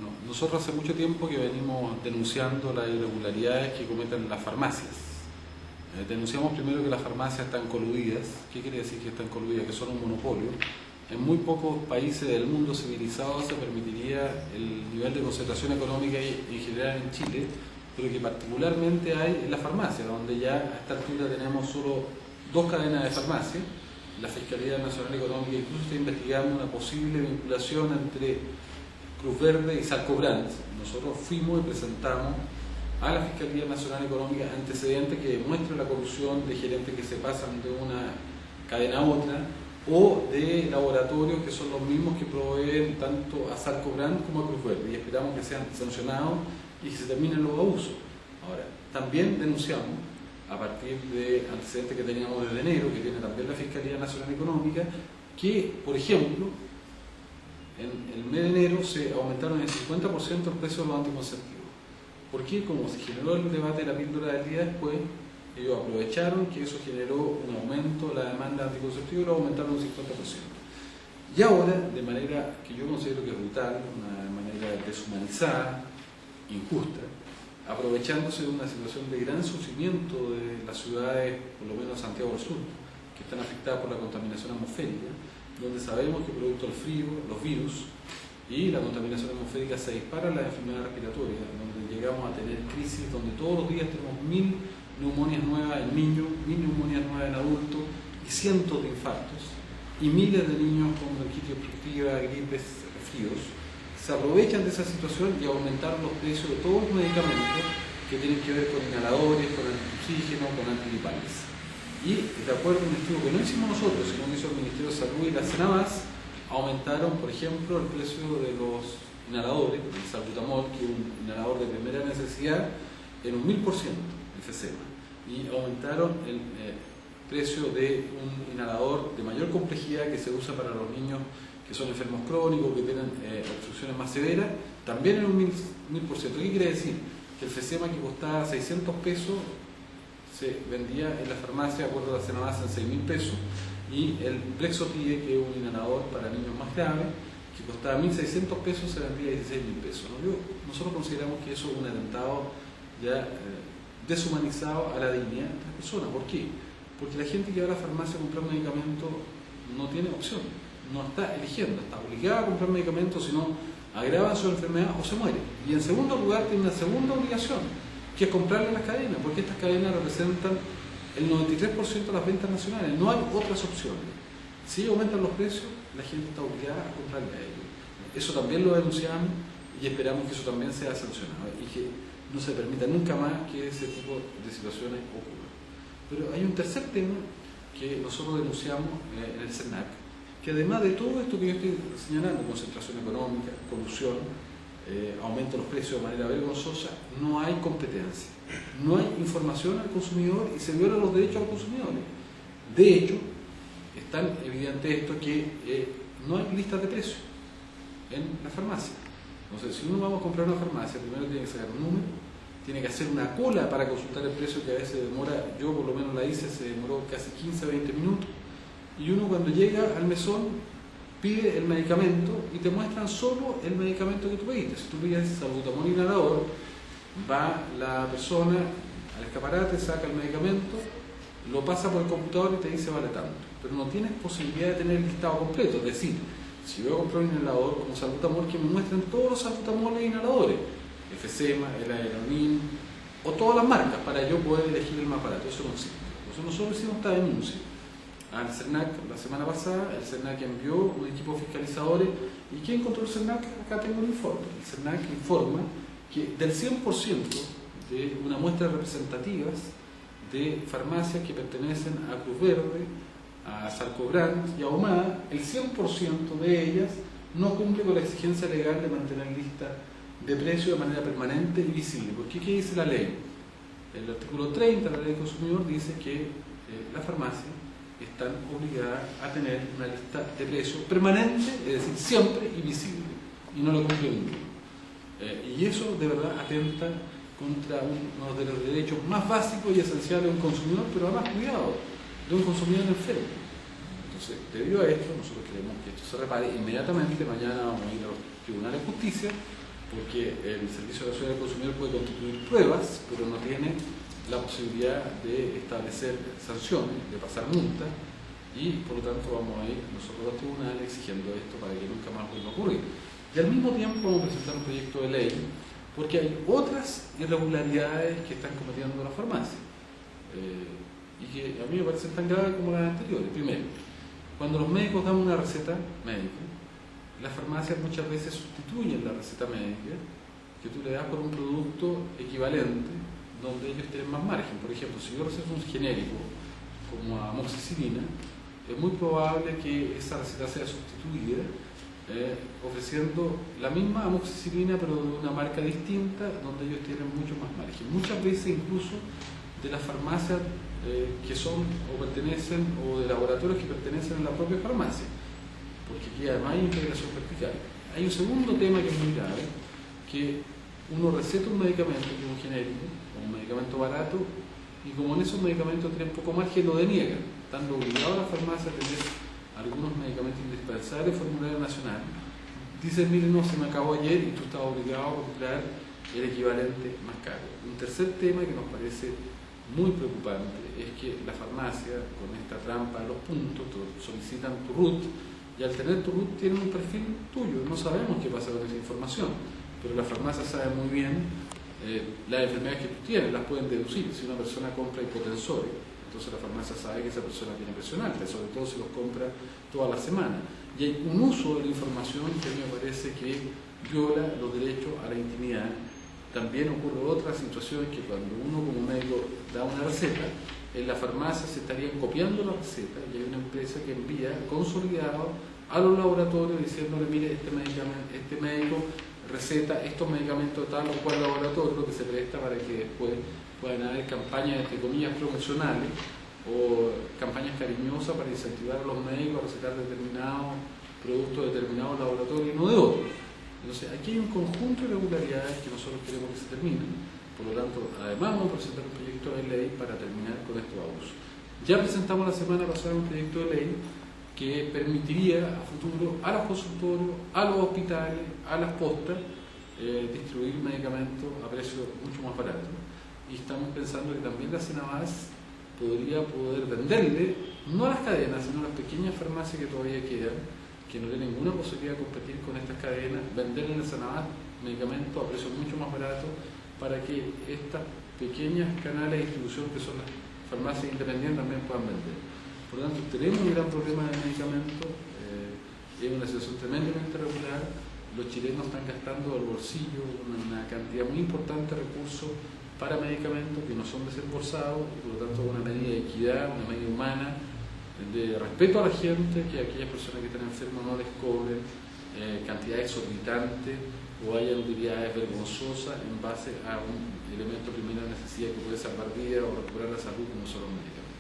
Bueno, nosotros hace mucho tiempo que venimos denunciando las irregularidades que cometen las farmacias. Denunciamos primero que las farmacias están coludidas. ¿Qué quiere decir que están coludidas? Que son un monopolio. En muy pocos países del mundo civilizado se permitiría el nivel de concentración económica en general en Chile, pero que particularmente hay en la farmacia, donde ya a esta altura tenemos solo 2 cadenas de farmacia. La Fiscalía Nacional Económica incluso está investigando una posible vinculación entre Cruz Verde y Sarcobrands. Nosotros fuimos y presentamos a la Fiscalía Nacional Económica antecedentes que demuestren la corrupción de gerentes que se pasan de una cadena a otra, o de laboratorios que son los mismos que proveen tanto a Sarcobrands como a Cruz Verde, y esperamos que sean sancionados y que se terminen los abusos. Ahora, también denunciamos, a partir de antecedentes que teníamos desde enero, que tiene también la Fiscalía Nacional Económica, que, por ejemplo, en el mes de enero se aumentaron en 50% el precio de los anticonceptivos. ¿Por qué? Como se generó el debate de la píldora del día después, ellos aprovecharon que eso generó un aumento de la demanda de anticonceptivos y lo aumentaron un 50%. Y ahora, de manera que yo considero que es brutal, una manera deshumanizada, injusta, aprovechándose de una situación de gran sufrimiento de las ciudades, por lo menos Santiago del Sur, que están afectadas por la contaminación atmosférica, donde sabemos que producto del frío, los virus y la contaminación atmosférica se disparan las enfermedades respiratorias, donde llegamos a tener crisis, donde todos los días tenemos 1000 neumonías nuevas en niños, 1000 neumonías nuevas en adultos y cientos de infartos, y miles de niños con bronquitis obstructiva, gripes, resfríos. Se aprovechan de esa situación y aumentaron los precios de todos los medicamentos que tienen que ver con inhaladores, con antioxígeno, con antigripales. Y de acuerdo a un estudio que no hicimos nosotros, sino que hizo el Ministerio de Salud y la CENAMAS, aumentaron, por ejemplo, el precio de los inhaladores, el salbutamol, que es un inhalador de primera necesidad, en un 1000% el FESEMA, y aumentaron el precio de un inhalador de mayor complejidad que se usa para los niños que son enfermos crónicos, que tienen obstrucciones más severas, también en un 1000%. ¿Qué quiere decir? Que el FESEMA, que costaba 600 pesos, se vendía en la farmacia, de acuerdo a la CENAMAS, en 6000 pesos, y el Plexotide, que es un inhalador para niños más graves, que costaba 1600 pesos, se vendía a 16000 pesos. Nosotros consideramos que eso es un atentado ya deshumanizado a la dignidad de estas personas. ¿Por qué? Porque la gente que va a la farmacia a comprar medicamentos no tiene opción, no está eligiendo, está obligada a comprar medicamentos, si no agravan su enfermedad o se muere. Y en segundo lugar tiene una segunda obligación, que es comprarle a las cadenas, porque estas cadenas representan el 93% de las ventas nacionales, no hay otras opciones. Si aumentan los precios, la gente está obligada a comprarle a ellos. Eso también lo denunciamos y esperamos que eso también sea sancionado y que no se permita nunca más que ese tipo de situaciones ocurran. Pero hay un tercer tema que nosotros denunciamos en el CERNAC, que además de todo esto que yo estoy señalando, concentración económica, corrupción, aumento de los precios de manera vergonzosa, no hay competencia, no hay información al consumidor y se violan los derechos a los consumidores. De hecho, es tan evidente esto que no hay listas de precios en la farmacia. Entonces, si uno va a comprar una farmacia, primero tiene que sacar un número, tiene que hacer una cola para consultar el precio, que a veces demora, yo por lo menos la hice, se demoró casi 15 a 20 minutos, y uno cuando llega al mesón pide el medicamento y te muestran solo el medicamento que tú pediste. Si tú pides salbutamol inhalador, va la persona al escaparate, saca el medicamento, lo pasa por el computador y te dice vale tanto, pero no tienes posibilidad de tener el listado completo. Es decir, si yo voy a comprar un inhalador como salbutamol, que me muestren todos los salbutamoles inhaladores, FESEMA, el Aeronin o todas las marcas, para yo poder elegir el más barato. Eso no existe. Entonces nosotros hicimos esta denuncia al CERNAC la semana pasada. El CERNAC envió un equipo de fiscalizadores. ¿Y quién encontró el CERNAC? Acá tengo un informe. El CERNAC informa que del 100% de una muestra representativas de farmacias que pertenecen a Cruz Verde, a Sarcobrands y a Ahumada, el 100% de ellas no cumple con la exigencia legal de mantener lista de precios de manera permanente y visible. ¿Por qué? ¿Qué dice la ley? El artículo 30 de la Ley del Consumidor dice que las farmacias están obligadas a tener una lista de precios permanente, es decir, siempre y visible, y no lo cumple ninguno. Y eso de verdad atenta contra uno de los derechos más básicos y esenciales de un consumidor, pero además, cuidado, de un consumidor enfermo. Entonces, debido a esto, nosotros queremos que esto se repare inmediatamente. Mañana vamos a ir a los tribunales de justicia porque el Servicio Nacional del Consumidor puede constituir pruebas, pero no tiene la posibilidad de establecer sanciones, de pasar multas, y por lo tanto vamos a ir nosotros a los tribunales exigiendo esto para que nunca más vuelva a ocurrir. Y al mismo tiempo vamos a presentar un proyecto de ley porque hay otras irregularidades que están cometiendo las farmacias y que a mí me parecen tan graves como las anteriores. Primero, cuando los médicos dan una receta médica, las farmacias muchas veces sustituyen la receta médica que tú le das por un producto equivalente donde ellos tienen más margen. Por ejemplo, si yo receto un genérico como amoxicilina, es muy probable que esa receta sea sustituida ofreciendo la misma amoxicilina pero de una marca distinta donde ellos tienen mucho más margen. Muchas veces incluso de las farmacias que son o pertenecen o de laboratorios que pertenecen a la propia farmacia, porque aquí además hay integración vertical. Hay un segundo tema que es muy grave, que uno receta un medicamento que es un genérico o un medicamento barato y como en esos medicamentos tienen poco margen lo deniegan, estando obligados a la farmacia a tener algunos medicamentos indispensables, formulario nacional. Dicen, mire, no, se me acabó ayer y tú estás obligado a comprar el equivalente más caro. Un tercer tema que nos parece muy preocupante es que la farmacia, con esta trampa de los puntos, solicitan tu RUT y al tener tu RUT tienen un perfil tuyo. No sabemos qué pasa con esa información, pero la farmacia sabe muy bien las enfermedades que tú tienes, las pueden deducir. Si una persona compra hipotensores, entonces la farmacia sabe que esa persona tiene presión alta, sobre todo si los compra toda la semana. Y hay un uso de la información que a mí me parece que viola los derechos a la intimidad. También ocurre otra situación que cuando uno como médico da una receta, en la farmacia se estarían copiando la receta y hay una empresa que envía consolidado a los laboratorios diciéndole, mire, este médico receta estos medicamentos de tal o cual laboratorio, lo que se presta para que después puedan haber campañas, entre comillas, promocionales o campañas cariñosas para incentivar a los médicos a recetar determinados productos de determinados laboratorios y no de otros. Entonces, aquí hay un conjunto de irregularidades que nosotros queremos que se terminen. Por lo tanto, además vamos a presentar un proyecto de ley para terminar con estos abusos. Ya presentamos la semana pasada un proyecto de ley que permitiría a futuro a los consultorios, a los hospitales, a las postas, distribuir medicamentos a precios mucho más baratos. Y estamos pensando que también la Senabas podría poder venderle, no a las cadenas, sino a las pequeñas farmacias que todavía quedan, que no tienen ninguna posibilidad de competir con estas cadenas, venderle en la Senabas medicamentos a precios mucho más baratos para que estas pequeñas canales de distribución que son las farmacias independientes también puedan vender. Por lo tanto, tenemos un gran problema de medicamentos, es una situación tremendamente irregular, los chilenos están gastando del bolsillo una cantidad muy importante de recursos para medicamentos que no son desembolsados, y por lo tanto una medida de equidad, una medida humana, de respeto a la gente, que aquellas personas que están enfermas no les cobren cantidades exorbitantes o haya utilidades vergonzosas en base a un elemento de primera necesidad que puede salvar vidas o recuperar la salud como son los medicamentos.